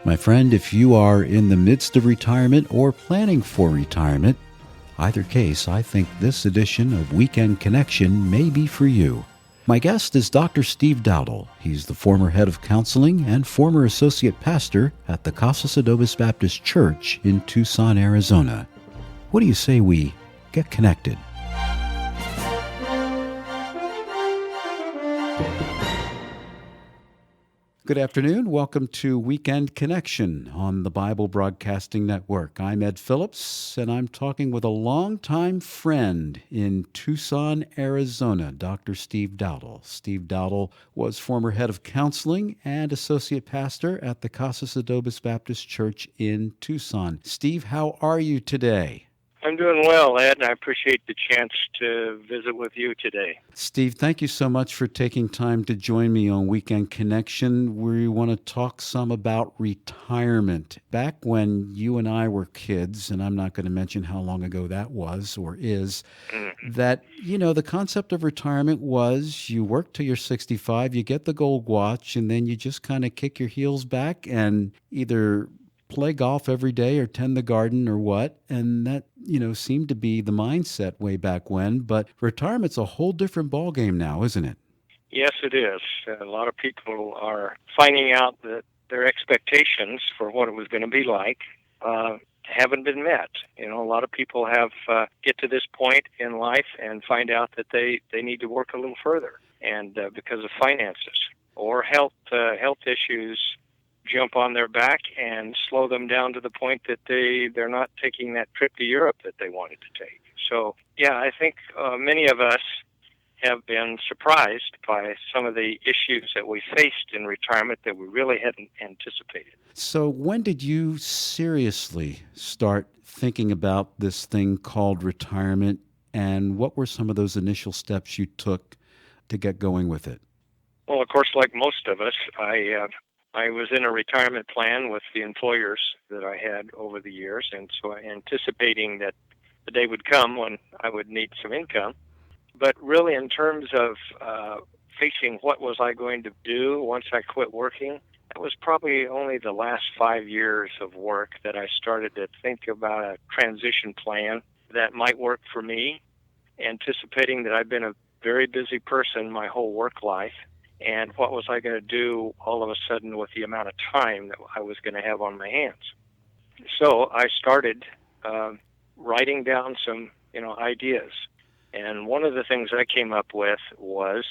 My friend, if you are in the midst of retirement or planning for retirement, either case, I think this edition of Weekend Connection may be for you. My guest is Dr. Steve Dowdell. He's the former head of counseling and former associate pastor at the Casas Adobes Baptist Church in Tucson, Arizona. What do you say we get connected? Good afternoon. Welcome to Weekend Connection on the Bible Broadcasting Network. I'm Ed Phillips, and I'm talking with a longtime friend in Tucson, Arizona, Dr. Steve Dowdell. Steve Dowdell was former head of counseling and associate pastor at the Casas Adobes Baptist Church in Tucson. Steve, how are you today? I'm doing well, Ed, and I appreciate the chance to visit with you today. Steve, thank you so much for taking time to join me on Weekend Connection. We want to talk some about retirement. Back when you and I were kids, and I'm not going to mention how long ago that was or is, that, the concept of retirement was you work till you're 65, you get the gold watch, and then you just kind of kick your heels back and either play golf every day or tend the garden or what. And that, seemed to be the mindset way back when. But retirement's a whole different ballgame now, isn't it? Yes, it is. A lot of people are finding out that their expectations for what it was going to be like haven't been met. A lot of people have get to this point in life and find out that they need to work a little further, and because of finances or health issues jump on their back and slow them down to the point that they're not taking that trip to Europe that they wanted to take. So, I think many of us have been surprised by some of the issues that we faced in retirement that we really hadn't anticipated. So when did you seriously start thinking about this thing called retirement, and what were some of those initial steps you took to get going with it? Well, of course, like most of us, I was in a retirement plan with the employers that I had over the years, and so anticipating that the day would come when I would need some income. But really, in terms of facing what was I going to do once I quit working, that was probably only the last 5 years of work that I started to think about a transition plan that might work for me, anticipating that I've been a very busy person my whole work life. And what was I going to do all of a sudden with the amount of time that I was going to have on my hands? So I started writing down some, ideas. And one of the things I came up with was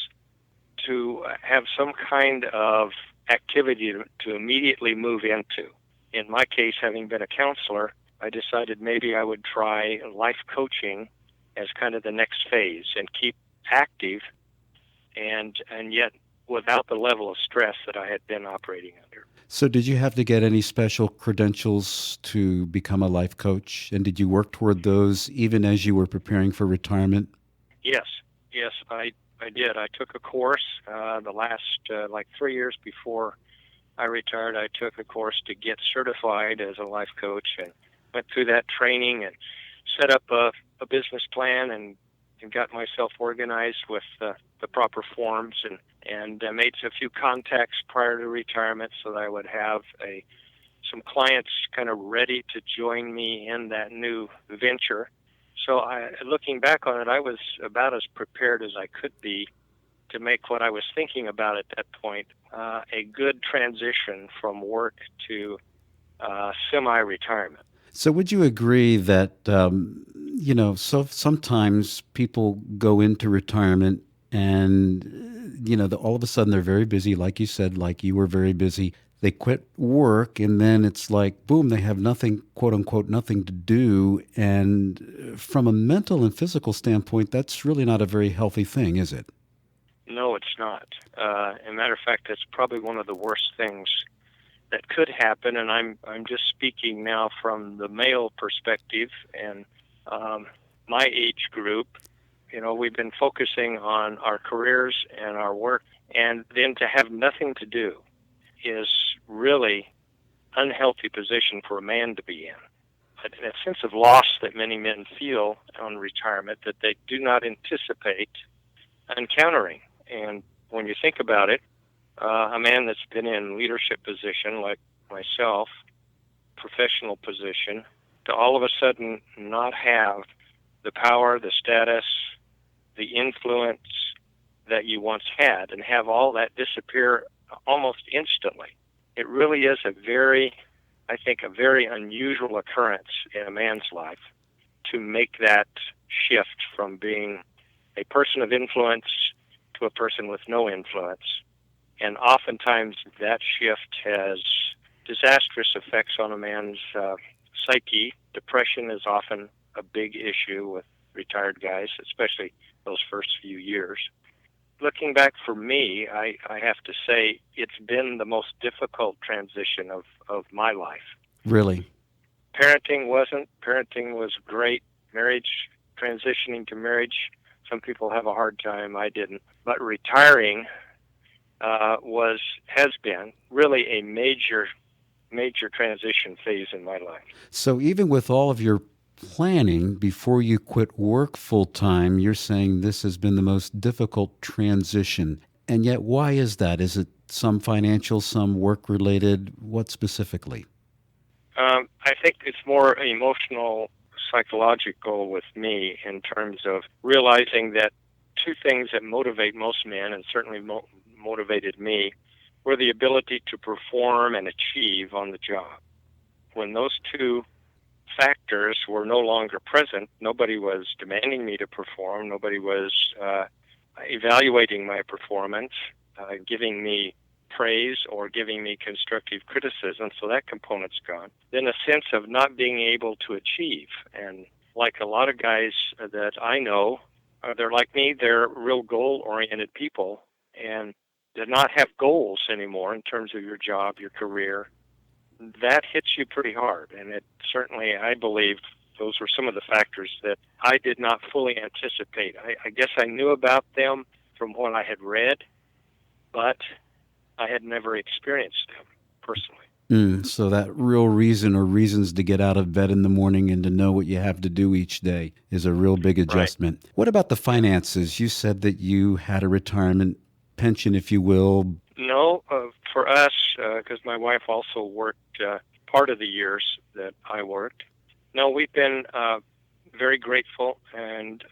to have some kind of activity to immediately move into. In my case, having been a counselor, I decided maybe I would try life coaching as kind of the next phase and keep active and yet without the level of stress that I had been operating under. So did you have to get any special credentials to become a life coach? And did you work toward those even as you were preparing for retirement? Yes, I did. I took a course the last 3 years before I retired. I took a course to get certified as a life coach and went through that training and set up a business plan and got myself organized with the proper forms and made a few contacts prior to retirement so that I would have some clients kind of ready to join me in that new venture. So looking back on it, I was about as prepared as I could be to make what I was thinking about at that point a good transition from work to semi-retirement. So would you agree that, so sometimes people go into retirement and, all of a sudden they're very busy, like you said, like you were very busy. They quit work and then it's like, boom, they have nothing, quote unquote, nothing to do. And from a mental and physical standpoint, that's really not a very healthy thing, is it? No, it's not. As a matter of fact, it's probably one of the worst things that could happen, and I'm just speaking now from the male perspective and my age group. We've been focusing on our careers and our work, and then to have nothing to do is really unhealthy position for a man to be in. A sense of loss that many men feel on retirement that they do not anticipate encountering. And when you think about it, a man that's been in leadership position like myself, professional position, to all of a sudden not have the power, the status, the influence that you once had, and have all that disappear almost instantly. It really is I think, a very unusual occurrence in a man's life to make that shift from being a person of influence to a person with no influence. And oftentimes that shift has disastrous effects on a man's psyche. Depression is often a big issue with retired guys, especially those first few years. Looking back for me, I have to say it's been the most difficult transition of my life. Really? Parenting wasn't. Parenting was great. Marriage, transitioning to marriage, some people have a hard time. I didn't. But retiring has been really a major transition phase in my life. So even with all of your planning before you quit work full time, you're saying this has been the most difficult transition. And yet, why is that? Is it some financial, some work related? What specifically? I think it's more emotional, psychological with me in terms of realizing that two things that motivate most men, and certainly motivated me, were the ability to perform and achieve on the job. When those two factors were no longer present, nobody was demanding me to perform, nobody was evaluating my performance, giving me praise or giving me constructive criticism, so that component's gone. Then a sense of not being able to achieve. And like a lot of guys that I know, they're like me, they're real goal-oriented people, and to not have goals anymore in terms of your job, your career, that hits you pretty hard. And it certainly, I believe, those were some of the factors that I did not fully anticipate. I guess I knew about them from what I had read, but I had never experienced them personally. So that real reason or reasons to get out of bed in the morning and to know what you have to do each day is a real big adjustment. Right. What about the finances? You said that you had a retirement pension, if you will. No, for us, because my wife also worked part of the years that I worked. No, we've been very grateful and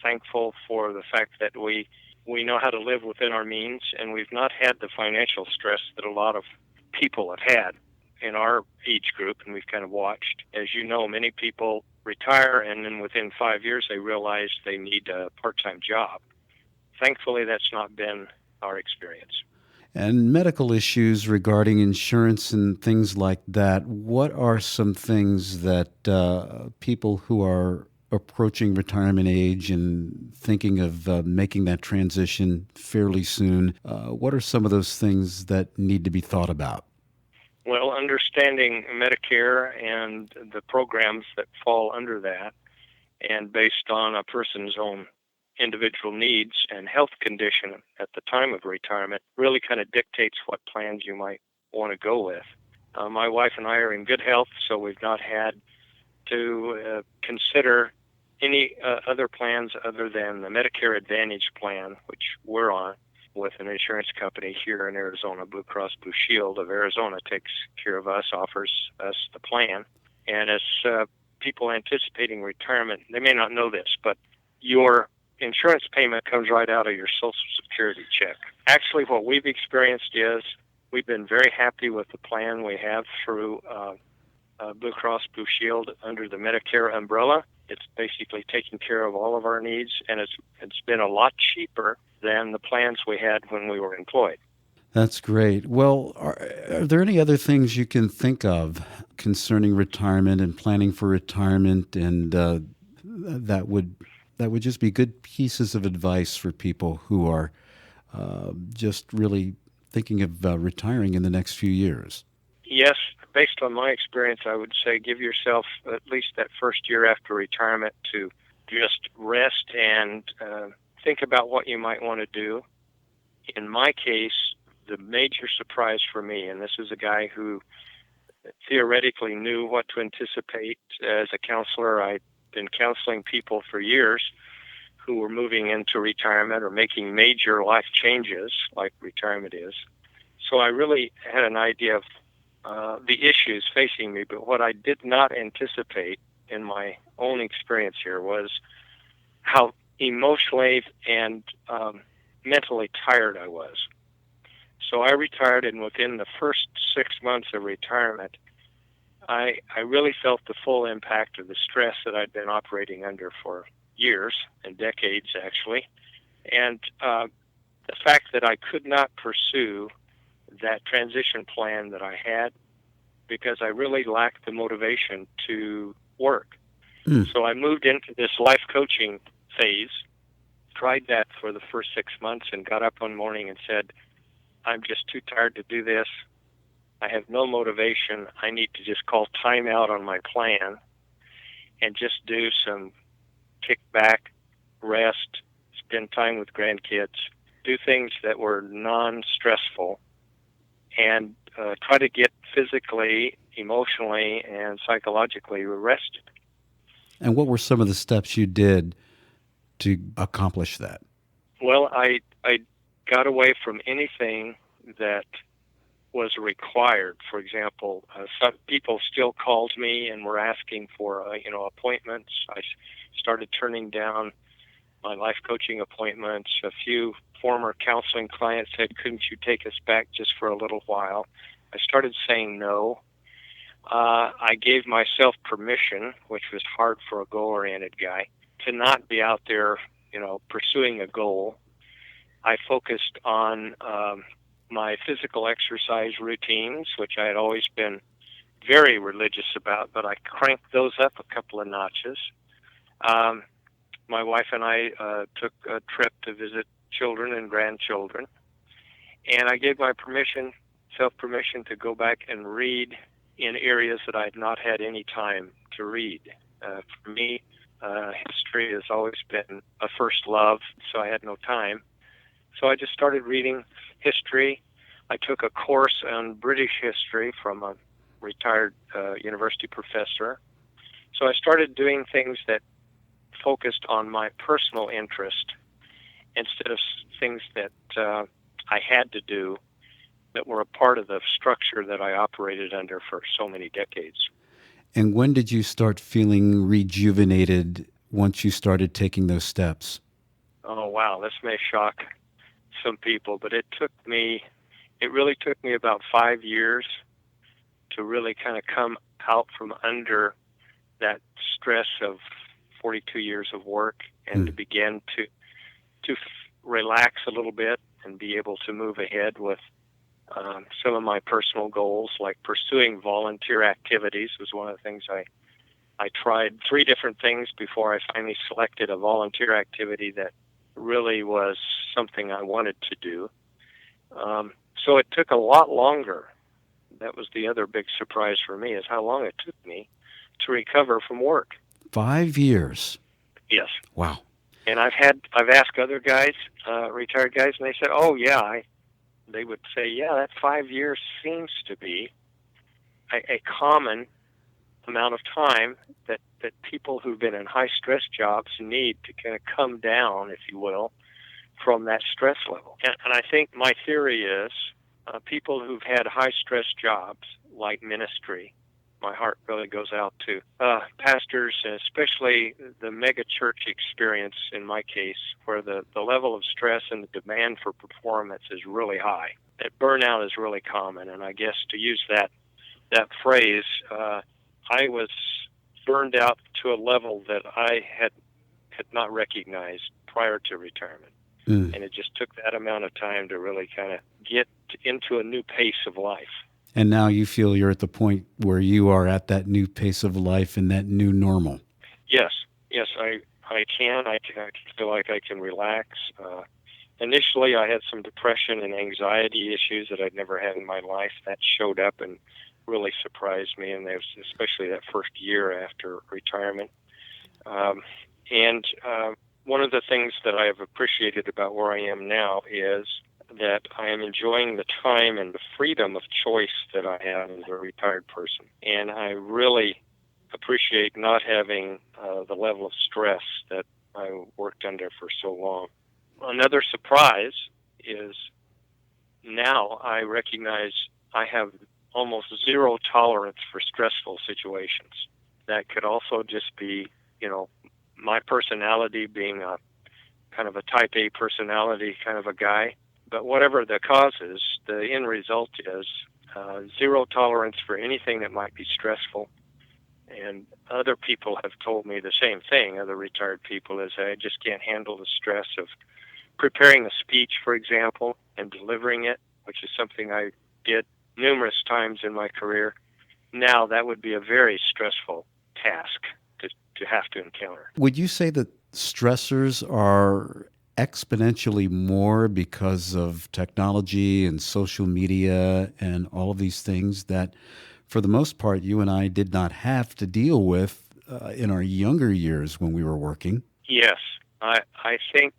thankful for the fact that we know how to live within our means, and we've not had the financial stress that a lot of people have had in our age group, and we've kind of watched. As you know, many people retire, and then within 5 years they realize they need a part-time job. Thankfully, that's not been our experience. And medical issues regarding insurance and things like that. What are some things that people who are approaching retirement age and thinking of making that transition fairly soon, what are some of those things that need to be thought about? Well, understanding Medicare and the programs that fall under that, and based on a person's own individual needs and health condition at the time of retirement, really kind of dictates what plans you might want to go with. My wife and I are in good health, so we've not had to consider any other plans other than the Medicare Advantage plan, which we're on with an insurance company here in Arizona. Blue Cross Blue Shield of Arizona takes care of us, offers us the plan. And as people anticipating retirement, they may not know this, but your insurance payment comes right out of your Social Security check. Actually, what we've experienced is we've been very happy with the plan we have through Blue Cross Blue Shield under the Medicare umbrella. It's basically taking care of all of our needs, and it's been a lot cheaper than the plans we had when we were employed. That's great. Well, are there any other things you can think of concerning retirement and planning for retirement, and that would just be good pieces of advice for people who are just really thinking of retiring in the next few years? Yes, based on my experience, I would say give yourself at least that first year after retirement to just rest and think about what you might want to do. In my case, the major surprise for me, and this is a guy who theoretically knew what to anticipate as a counselor. I'd been counseling people for years who were moving into retirement or making major life changes like retirement is. So I really had an idea the issues facing me, but what I did not anticipate in my own experience here was how emotionally and mentally tired I was. So I retired, and within the first 6 months of retirement, I really felt the full impact of the stress that I'd been operating under for years and decades, actually. And the fact that I could not pursue that transition plan that I had because I really lacked the motivation to work. Mm. So I moved into this life coaching phase, tried that for the first 6 months, and got up one morning and said, I'm just too tired to do this. I have no motivation. I need to just call time out on my plan and just do some kick back, rest, spend time with grandkids, do things that were non-stressful, and try to get physically, emotionally, and psychologically rested. And what were some of the steps you did to accomplish that? Well, I got away from anything that was required. For example, some people still called me and were asking for appointments. I started turning down my life coaching appointments. A few former counseling clients said, "Couldn't you take us back just for a little while?" I started saying no. I gave myself permission, which was hard for a goal-oriented guy, to not be out there, pursuing a goal. I focused on my physical exercise routines, which I had always been very religious about, but I cranked those up a couple of notches. My wife and I took a trip to visit children and grandchildren, and I gave my self-permission to go back and read in areas that I had not had any time to read. For me, history has always been a first love, so I had no time. So I just started reading history. I took a course on British history from a retired university professor. So I started doing things that focused on my personal interest instead of things that I had to do that were a part of the structure that I operated under for so many decades. And when did you start feeling rejuvenated once you started taking those steps? Oh, wow, this may shock some people, but it really took me about 5 years to really kind of come out from under that stress of 42 years of work and to begin to relax a little bit and be able to move ahead with some of my personal goals, like pursuing volunteer activities was one of the things I tried 3 different things before I finally selected a volunteer activity that really was something I wanted to do. So it took a lot longer. That was the other big surprise for me, is how long it took me to recover from work. 5 years. Yes. Wow. And I've asked other guys, retired guys, and they said, "Oh yeah." They would say, "Yeah, that 5 years seems to be a common amount of time that people who've been in high stress jobs need to kind of come down, if you will, from that stress level." And I think my theory is people who've had high stress jobs like ministry, my heart really goes out to pastors, especially the mega church experience in my case, where the level of stress and the demand for performance is really high. That burnout is really common, and I guess to use that phrase, I was burned out to a level that I had not recognized prior to retirement. And it just took that amount of time to really kind of get into a new pace of life. And now you feel you're at the point where you are at that new pace of life and that new normal. Yes, I can. I feel like I can relax. Initially, I had some depression and anxiety issues that I'd never had in my life. That showed up and really surprised me, and there was especially that first year after retirement. One of the things that I have appreciated about where I am now is that I am enjoying the time and the freedom of choice that I have as a retired person. And I really appreciate not having the level of stress that I worked under for so long. Another surprise is now I recognize I have almost zero tolerance for stressful situations. That could also just be, my personality being a kind of a type A personality kind of a guy. But whatever the cause is, the end result is zero tolerance for anything that might be stressful. And other people have told me the same thing, other retired people, is I just can't handle the stress of preparing a speech, for example, and delivering it, which is something I did numerous times in my career. Now that would be a very stressful task to have to encounter. Would you say that stressors are exponentially more because of technology and social media and all of these things that, for the most part, you and I did not have to deal with in our younger years when we were working? Yes, I think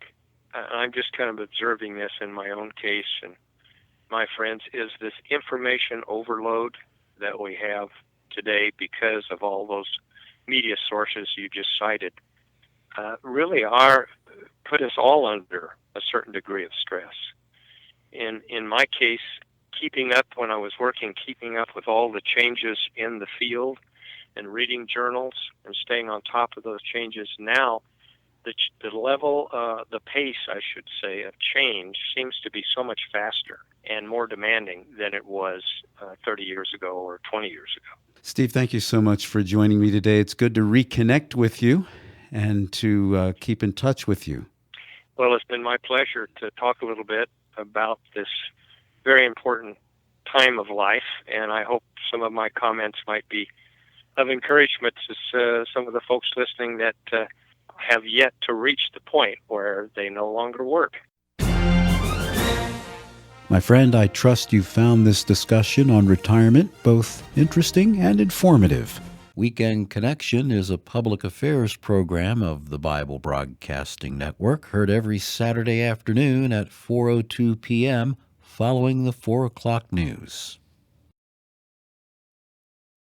I'm just kind of observing this in my own case and my friends, is this information overload that we have today because of all those media sources you just cited really put us all under a certain degree of stress. In my case, keeping up with all the changes in the field and reading journals and staying on top of those changes. Now, the level, the pace, I should say, of change seems to be so much faster and more demanding than it was 30 years ago or 20 years ago. Steve, thank you so much for joining me today. It's good to reconnect with you and to keep in touch with you. Well, it's been my pleasure to talk a little bit about this very important time of life, and I hope some of my comments might be of encouragement to some of the folks listening that have yet to reach the point where they no longer work. My friend, I trust you found this discussion on retirement both interesting and informative. Weekend Connection is a public affairs program of the Bible Broadcasting Network, heard every Saturday afternoon at 4:02 p.m. following the 4 o'clock news.